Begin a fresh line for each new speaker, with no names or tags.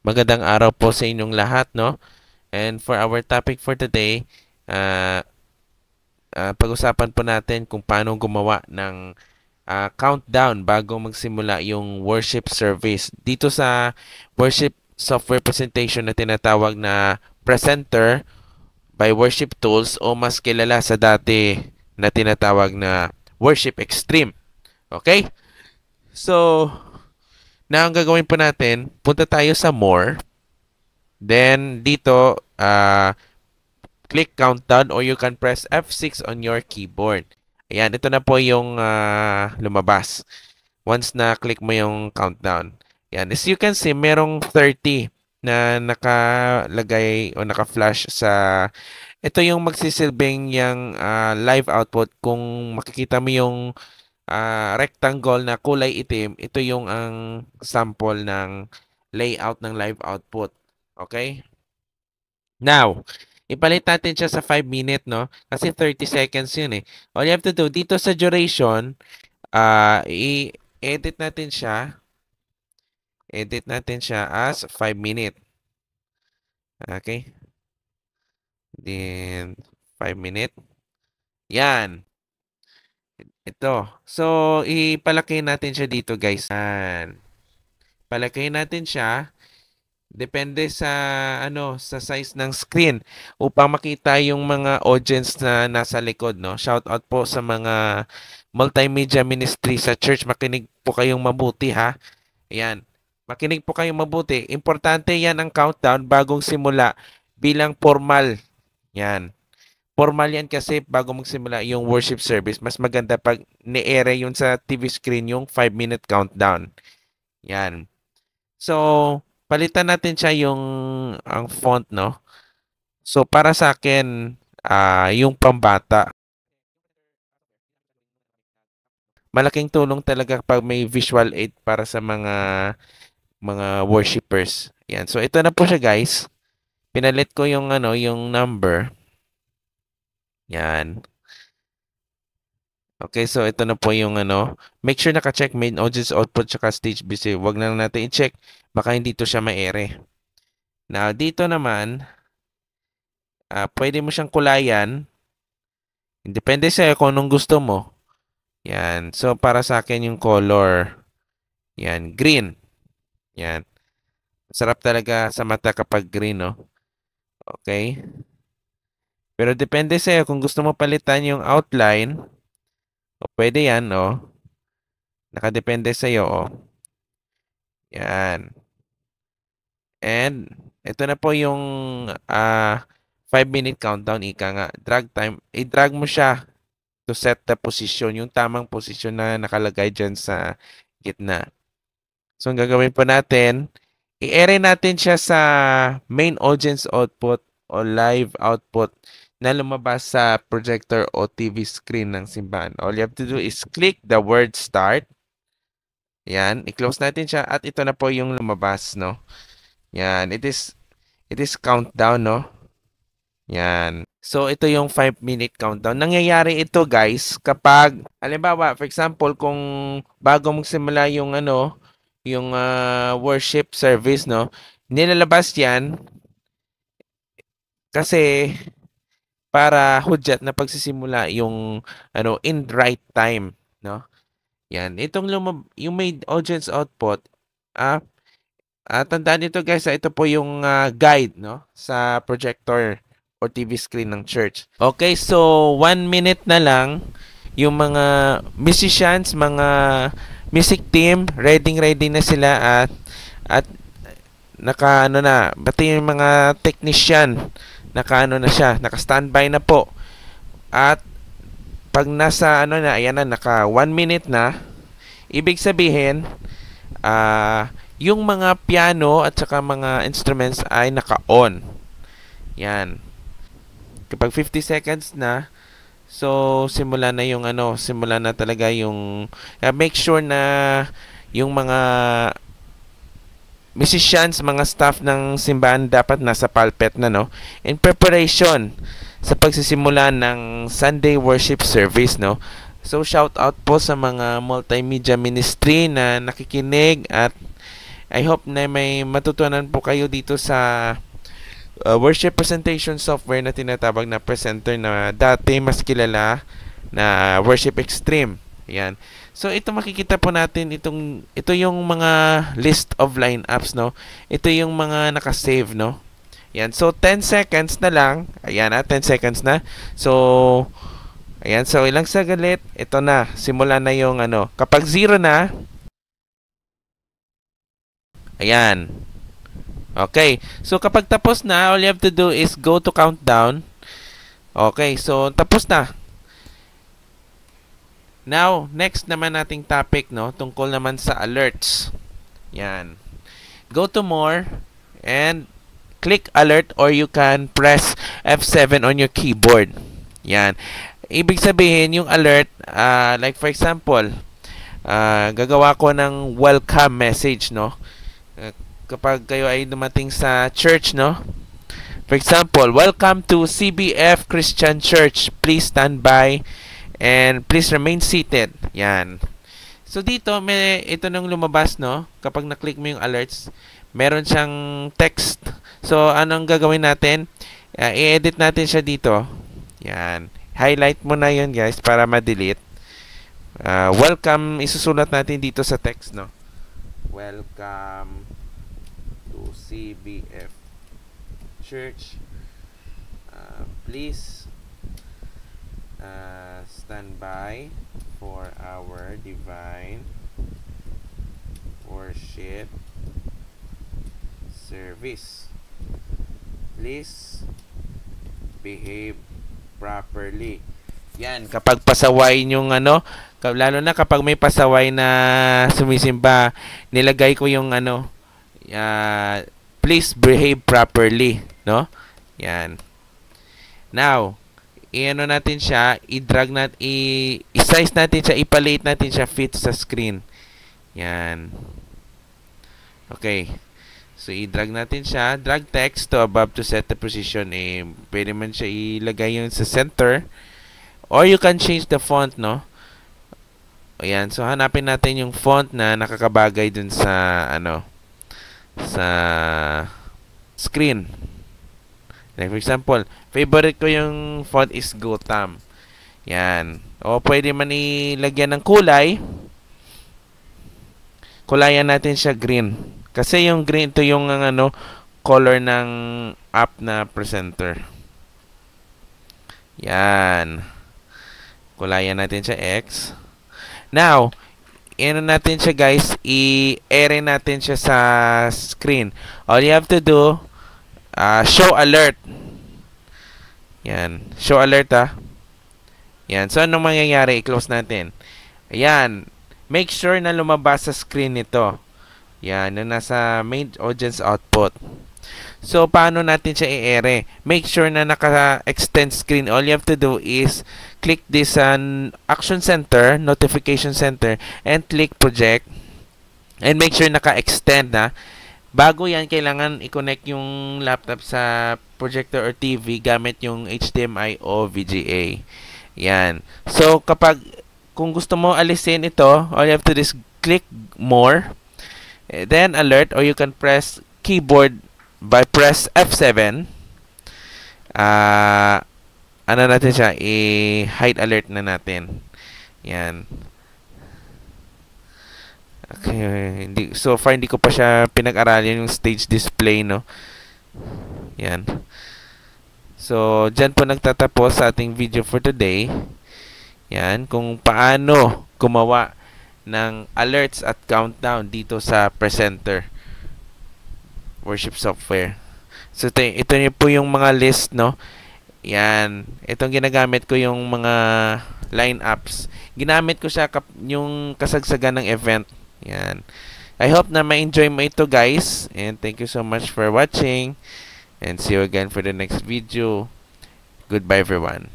Magandang araw po sa inyong lahat, no? And for our topic for today, pag-usapan po natin kung paano gumawa ng countdown bago magsimula yung worship service. Dito sa worship software presentation na tinatawag na Presenter by Worship Tools o mas kilala sa dati na tinatawag na Worship Extreme. Okay? So, na ang gagawin po natin, punta tayo sa More. Then, dito, click countdown or you can press F6 on your keyboard. Ayan, ito na po yung lumabas. Once na click mo yung countdown. Ayan, as you can see, merong 30 na nakalagay o naka-flash sa... Ito yung magsisilbing yung live output. Kung makikita mo yung rectangle na kulay itim, ito yung ang sample ng layout ng live output. Okay? Now, ipalit natin siya sa 5 minute, no? Kasi 30 seconds yun eh. All you have to do, dito sa duration, i-edit natin siya. Edit natin siya as 5 minute. Okay? Then, 5 minute. Yan. Ito. So, ipalaki natin siya dito, guys. Yan. Palaki natin siya. Depende sa sa size ng screen upang makita yung mga audience na nasa likod, no. Shout out po sa mga multimedia ministry sa church. Makinig po kayong mabuti, ha. Ayan. Makinig po kayong mabuti. Importante 'yan ang countdown bagong simula bilang formal. Yan. Formal 'yan kasi bago magsimula yung worship service. Mas maganda pag ni-ere yun sa TV screen yung 5 minute countdown. Yan. So, palitan natin siya yung ang font, no? So, para sa akin, yung pambata. Malaking tulong talaga pag may visual aid para sa mga worshipers. Yan. So, ito na po siya, guys. Pinalit ko yung yung number. Yan. Okay, so ito na po yung Make sure naka-check main audience output tsaka stage busy. Wag na lang natin i-check. Baka hindi to siya ma-ere. Now, dito naman, pwede mo siyang kulayan. Depende sa'yo kung anong gusto mo. Yan. So, para sa akin yung color. Yan. Green. Yan. Sarap talaga sa mata kapag green, no? Okay. Pero depende sa'yo kung gusto mo palitan yung outline. O pwede yan, no? Nakadepende sa'yo, oh. Yan. And, ito na po yung 5 minute countdown. Ika nga. Drag time. I-drag mo siya to set the position. Yung tamang position na nakalagay dyan sa gitna. So, ang gagawin po natin, i-ere natin siya sa main audience output o live output na lumabas sa projector o TV screen ng simbahan. All you have to do is click the word start. Yan. I-close natin siya at ito na po yung lumabas, no? Yan. It is countdown, no? Yan. So, ito yung 5 minute countdown. Nangyayari ito, guys, kapag, halimbawa, for example, kung bago magsimula yung yung worship service, no? Nilalabas yan kasi para hudyat na pagsisimula yung in right time, no? Yan. Itong yung may audience output, tandaan nito, guys, ito po yung guide, no, sa projector or TV screen ng church. Okay, so 1 minute na lang yung mga musicians, mga music team, ready na sila at naka na, pati yung mga technician na siya, naka-standby na po. At pag nasa ayan na, naka 1 minute na, ibig sabihin yung mga piano at saka mga instruments ay naka-on. Yan. Kapag 50 seconds na, so simula na yung simula na talaga yung make sure na yung mga musicians, mga staff ng simbahan dapat nasa pulpit na, no? In preparation sa pagsisimula ng Sunday worship service, no? So shout out po sa mga multimedia ministry na nakikinig at I hope na may matutunan po kayo dito sa worship presentation software na tinatawag na Presenter na dati mas kilala na Worship Extreme. Yan. So ito makikita po natin ito yung mga list of lineups, no. Ito yung mga naka-save, no. Yan. So 10 seconds na lang. Ayan 10 seconds na. So ayan, so ilang sagalit, ito na, simula na yung kapag 0 na, ayan. Okay, so kapag tapos na, all you have to do is go to countdown. Okay, so tapos na. Now, next naman nating topic, no, tungkol naman sa alerts. Yan. Go to more and click alert, or you can press F7 on your keyboard. Yan. Ibig sabihin, yung alert, like for example, gagawa ko ng welcome message, no? Kapag kayo ay dumating sa church, no? For example, welcome to CBF Christian Church. Please stand by and please remain seated. Yan. So dito, ito nung lumabas, no? Kapag na-click mo yung alerts, meron siyang text. So, anong gagawin natin? I-edit natin siya dito. Yan. Highlight mo na yun, guys, para ma-delete. Welcome, isusulat natin dito sa text, no? Welcome to CBF Church. Please stand by for our divine worship service. Please behave properly. Yan, kapag pasaway yung lalo na kapag may pasaway na sumisimba, nilagay ko yung please behave properly, no? Yan. Now, natin siya, i-drag natin, i-size natin siya, ipaliit natin siya fit sa screen. Yan. Okay. So, i-drag natin siya. Drag text to above to set the position. Pwede man siya ilagay yun sa center. Or you can change the font, no? Ayan. So, hanapin natin yung font na nakakabagay dun sa, sa screen. Like, for example, favorite ko yung font is Gotham. Yan. O, pwede man ilagyan ng kulay. Kulayan natin siya green. Kasi yung green, ito yung color ng app na presenter. Yan. Kulayan natin siya X. Now, natin siya, guys, i-ere natin siya sa screen. All you have to do, show alert. Yan. Show alert, Yan. So, anong mangyayari? I-close natin. Ayan. Make sure na lumabas sa screen nito. Yan, na nasa main audience output. So, paano natin siya i-ere? Make sure na naka-extend screen. All you have to do is click this Action Center, Notification Center, and click Project. And make sure naka-extend na. Bago yan, kailangan i-connect yung laptop sa projector or TV gamit yung HDMI o VGA. Yan. So, kung gusto mo alisin ito, all you have to do is click More. Then alert, or you can press keyboard by press F7. Natin siya, i-hide alert na natin. Yan. Okay, so far hindi ko pa siya pinag-aralan yung stage display, no. Yan. So, dyan po nagtatapos sa ating video for today. Yan, kung paano gumawa ng alerts at countdown dito sa presenter worship software. So ito po yung mga list, no. Yan, itong ginagamit ko yung mga lineups. Ginamit ko siya yung kasagsagan ng event. Yan. I hope na ma-enjoy mo ito, guys, and thank you so much for watching, and see you again for the next video. Goodbye, everyone.